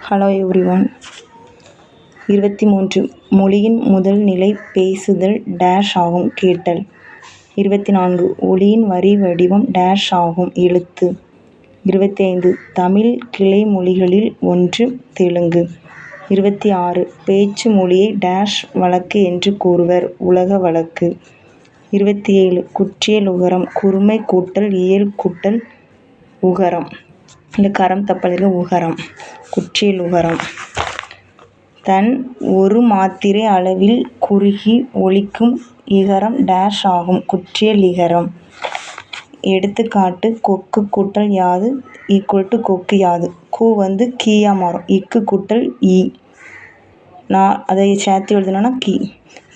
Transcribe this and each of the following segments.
Hello everyone. 23 மொழியின் முதல் நிலை பேசுதல் டேஷ் ஆகும் கேட்டல். 24 ஒலியின் வரி வடிவம் டேஷ் ஆகும் எழுத்து. 25 தமிழ் கிளை மொழிகளில் ஒன்று தெலுங்கு. 26 பேச்சு மொழியை டேஷ் வழக்கு என்று கூறுவர் உலக வழக்கு. 27 குற்றியல் உகரம் குறுமை கூட்டல் இயல் கூட்டல் உகரம். இந்த கரம் தப்பலில் உகரம் குற்றியல் உகரம். தன் ஒரு மாத்திரை அளவில் குறுகி ஒலிக்கும் இகரம் டேஷ் ஆகும் குற்றியல் இகரம். எடுத்துக்காட்டு கொக்கு கூட்டல் யாது ஈக்குவல் டு கொக்கு யாது. கூ கீயா மாறும். இக்கு கூட்டல் ஈ. அதை சேர்த்து எழுதணும்னா கீ.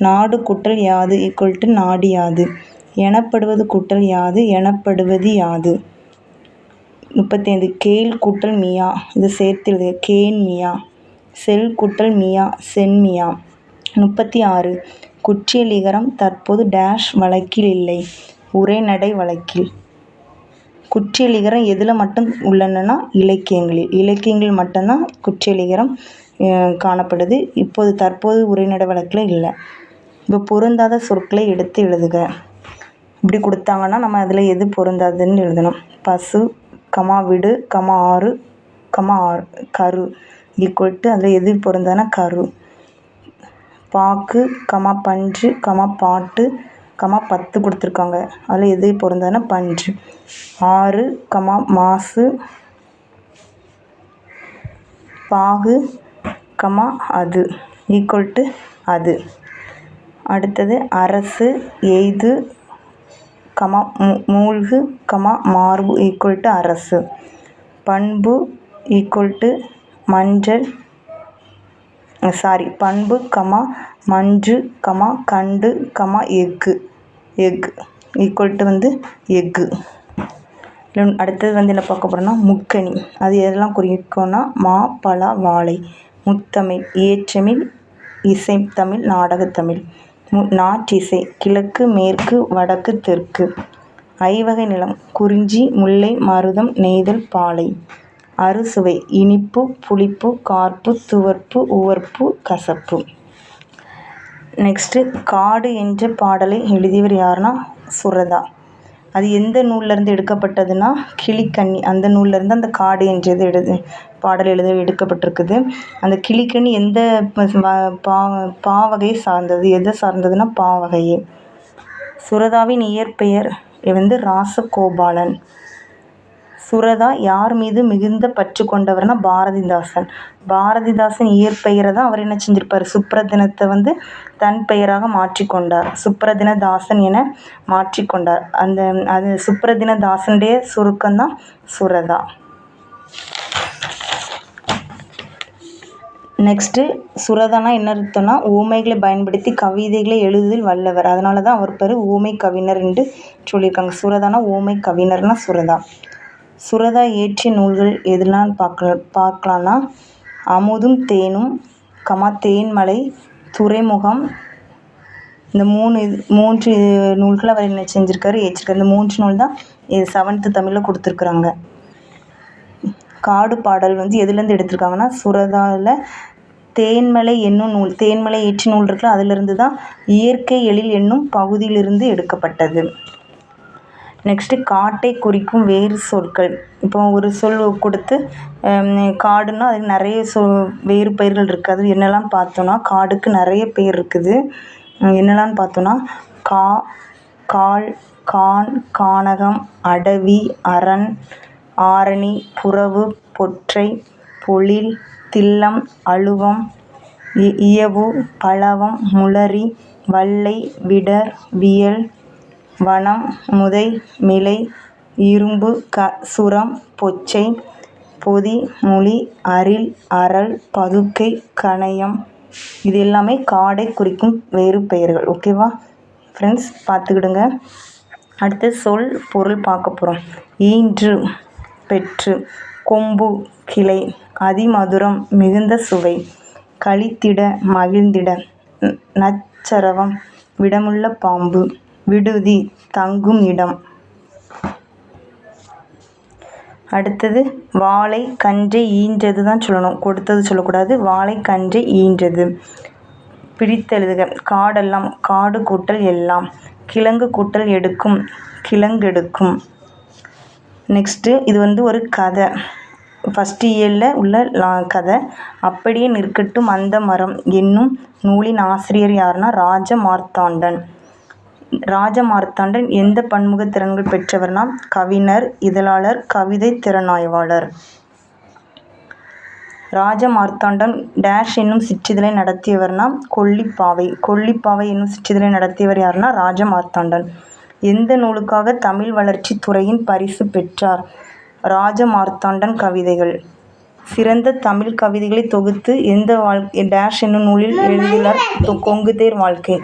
நாடு கூட்டல் யாது ஈக்குவல் டு நாடு யாது. எனப்படுவது கூட்டல் யாது எனப்படுவது யாது. 35 கேள் கூட்டல் மியா. இதை சேர்த்து எழுது கேன் மியா. செல் கூட்டல் மியா சென் மியா. 36 குற்றியல் இகரம் தற்போது டேஷ் வழக்கில் இல்லை உரைநடை வழக்கில். குற்றியல் இகரம் எதில் மட்டும் உள்ளனன்னா இலக்கியங்களில் மட்டும்தான் குற்றியல் இகரம் காணப்படுது. இப்போது தற்போது உரைநடை வழக்கில் இல்லை. இப்போ பொருந்தாத சொற்களை எடுத்து எழுதுக. இப்படி கொடுத்தாங்கன்னா நம்ம அதில் எது பொருந்தாதுன்னு எழுதணும். பசு விடு ஆறு கரு ஈக்குவல் டு அதில் எது பொருந்தாதுன்னா கரு. பாக்கு பஞ்சு பாட்டு 10 கொடுத்துருக்காங்க. அதில் எது பொருந்தாதுன்னா பஞ்சு. ஆறு மாசு பாகு அது ஈக்குவல் டு அது. அடுத்தது அரசு எய்து மூழ்கு மார்பு ஈக்குவல் டு அரசு. பண்பு ஈக்குவல் டு மஞ்சள் பண்பு மஞ்சு கண்டு எக்கு ஈக்குவல் டு எக்கு. அடுத்தது என்ன பார்க்க போகிறோம்னா முக்கணி. அது எதெல்லாம் குறிக்கும்னா மா பலா வாழை. முத்தமிழ் இயற்றமிழ் இசைத்தமிழ் நாடகத்தமிழ். நாற்றிசை கிழக்கு மேற்கு வடக்கு தெற்கு. ஐவகை நிலம் குறிஞ்சி முல்லை மருதம் நெய்தல் பாலை. அறுசுவை இனிப்பு புளிப்பு கார்ப்பு துவர்ப்பு உவர்ப்பு கசப்பு. நெக்ஸ்ட்டு காடு என்ற பாடலை எழுதியவர் யாருன்னா சுரதா. அது எந்த நூல்லேருந்து எடுக்கப்பட்டதுன்னா கிளிக்கண்ணி. அந்த நூல்லேருந்து அந்த காடு என்றது பாடல் எடுக்கப்பட்டிருக்குது. அந்த கிளிக்கண்ணி எந்த பாவகையை சார்ந்தது எதை சார்ந்ததுன்னா பாவகையே. சுரதாவின் இயற்பெயர் ராசகோபாலன். சுரதா யார் மீது மிகுந்த பற்று கொண்டவர்னா பாரதிதாசன். பாரதிதாசன் இயற்பெயரை தான் அவர் என்ன செஞ்சிருப்பார் சுப்ரதினத்தை தன் பெயராக மாற்றிக்கொண்டார். சுப்ரதினதாசன் என மாற்றிக்கொண்டார். அது சுப்ரதினதாசனுடைய சுருக்கம்தான் சுரதா. நெக்ஸ்ட்டு சுரதானா என்ன அர்த்தம்னா ஊமைகளை பயன்படுத்தி கவிதைகளை எழுதுதல் வல்லவர். அதனால தான் அவர் பேர் ஊமை கவிஞர் என்று சொல்லியிருக்காங்க. சுரதானா ஊமை கவிஞர்னா சுரதா. சுரதா இயற்றிய நூல்கள் எதெல்லாம் பார்க்கலான்னா அமுதும் தேனும் தேன்மலை துறைமுகம். இந்த மூன்று நூல்கள் அவர் என்ன செஞ்சுருக்காரு ஏற்றிருக்காரு. இந்த 3 நூல் தான் 7th தமிழில் கொடுத்துருக்குறாங்க. காடு பாடல் எதுலேருந்து எடுத்திருக்காங்கன்னா சுரதாவில் தேன்மலை என்னும் நூல். தேன்மலை இயற்றிய நூல் இருக்குல்ல அதிலிருந்து தான் இயற்கை எழில் என்னும் பகுதியிலிருந்து எடுக்கப்பட்டது. நெக்ஸ்ட்டு காட்டை குறிக்கும் வேறு சொற்கள். இப்போ ஒரு சொல் கொடுத்து காடுன்னா அதுக்கு நிறைய வேறு பெயர்கள் இருக்குது. அது என்னெல்லாம் பார்த்தோன்னா காடுக்கு நிறைய பேர் இருக்குது. என்னெல்லாம் பார்த்தோன்னா கால் கான் கானகம் அடவி அரண் ஆரணி புறவு பொற்றை பொழில் தில்லம் அழுவம் இயவு பலவம் முளரி வல்லை விடர் வியல் வனம் முதை மிளை இரும்பு சுரம் பொச்சை பொதி மொழி அரில் அரல் பதுக்கை கணையம். இது எல்லாமே காடை குறிக்கும் வேறு பெயர்கள். ஓகேவா ஃப்ரெண்ட்ஸ், பார்த்துக்கிடுங்க. அடுத்து சொல் பொருள் பார்க்க போகிறோம். ஈன்று பெற்று கொம்பு கிளை அதிமதுரம் மிகுந்த சுவை களித்திட மகிழ்ந்திட நச்சரவம் விடமுள்ள பாம்பு விடுதி தங்கும் இடம். அடுத்தது வாளை கன்றை ஈன்றது தான் சொல்லணும், கொடுத்தது சொல்லக்கூடாது. வாளை கன்றை ஈன்றது. பிரித்தெழுதுக. காடெல்லாம் காடு கூட்டல் எல்லாம். கிழங்கு கூட்டல் எடுக்கும் கிழங்கெடுக்கும். நெக்ஸ்ட்டு இது ஒரு கதை, ஃபஸ்ட் இயரில் உள்ள கதை. அப்படியே நிற்கட்டும் அந்த மரம் என்னும் நூலின் ஆசிரியர் யாருன்னா ராஜமார்த்தாண்டன். ராஜமார்த்தாண்டன் எந்த பன்முக திறன்கள் பெற்றவர்னா கவிஞர், இதழாளர், கவிதை திறனாய்வாளர். ராஜமார்த்தாண்டன் டேஷ் என்னும் சிற்றிதழை நடத்தியவர்னா கொல்லிப்பாவை. கொல்லிப்பாவை என்னும் சிற்றிதழை நடத்தியவர் யாருன்னா ராஜமார்த்தாண்டன். எந்த நூலுக்காக தமிழ் வளர்ச்சி துறையின் பரிசு பெற்றார்? ராஜமார்த்தாண்டன் கவிதைகள். சிறந்த தமிழ் கவிதைகளை தொகுத்து எந்த டேஷ் என்னும் நூலில் எழுதியுள்ளார்? கொங்குதேர் வாழ்க்கை.